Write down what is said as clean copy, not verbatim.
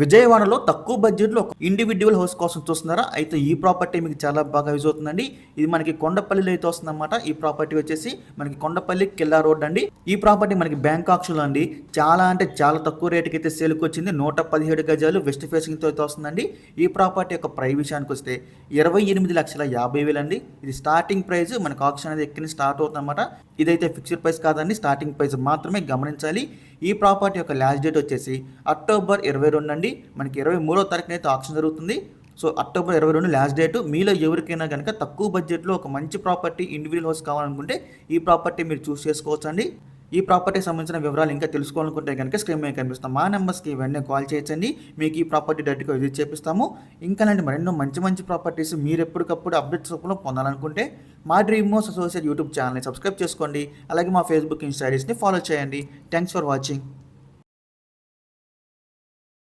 విజయవాడలో తక్కువ బడ్జెట్లో ఒక ఇండివిడ్యువల్ హౌస్ కోసం చూస్తున్నారా? అయితే ఈ ప్రాపర్టీ మీకు చాలా బాగా యూజ్ అవుతుందండి. ఇది మనకి కొండపల్లిలో అయితే వస్తుందన్నమాట. ఈ ప్రాపర్టీ వచ్చేసి మనకి కొండపల్లి కిల్లా రోడ్ అండి. ఈ ప్రాపర్టీ మనకి బ్యాంక్ ఆక్షన్లో అండి చాలా అంటే చాలా తక్కువ రేటుకి అయితే సేల్కి వచ్చింది. 117 గజాలు వెస్ట్ ఫేసింగ్తో అయితే వస్తుందండి. ఈ ప్రాపర్టీ యొక్క ప్రైస్ విషయానికి వస్తే 28,50,000 అండి. ఇది స్టార్టింగ్ ప్రైస్. మనకి ఆక్షన్ అనేది ఎక్కడి స్టార్ట్ అవుతుందన్నమాట. ఇదైతే ఫిక్స్డ్ ప్రైస్ కాదండి, స్టార్టింగ్ ప్రైస్ మాత్రమే గమనించాలి. ఈ ప్రాపర్టీ యొక్క లాస్ట్ డేట్ వచ్చేసి అక్టోబర్ 22 అండి. మనకి 23వ తారీఖున అయితే ఆక్షన్ జరుగుతుంది. So October 22 last date. మీలో ఎవరికైనా కనుక తక్కువ బడ్జెట్లో ఒక మంచి ప్రాపర్టీ ఇండివిజువల్ హౌస్ కావాలనుకుంటే ఈ ప్రాపర్టీ మీరు చూస్ చేసుకోవచ్చు అండి. ఈ ప్రాపర్టీకి సంబంధించిన వివరాలు ఇంకా తెలుసుకోవాలనుకుంటే కనుక స్క్రీన్ మీద కనిపిస్తాం మా నెంబర్స్కి వెంటనే కాల్ చేయొచ్చండి. మీకు ఈ ప్రాపర్టీ డైరెక్ట్గా విజిట్ చేపిస్తాము. ఇంకా లాంటి మరెన్నో మంచి మంచి ప్రాపర్టీస్ మీరు ఎప్పటికప్పుడు అప్డేట్స్ రూపంలో పొందాలనుకుంటే మా డ్రీమ్ హౌస్ అసోసియేట్ యూట్యూబ్ ఛానల్ని సబ్స్క్రైబ్ చేసుకోండి. అలాగే మా ఫేస్బుక్ ఇన్స్టా ఐడీస్ని ఫాలో చేయండి. Thanks for watching.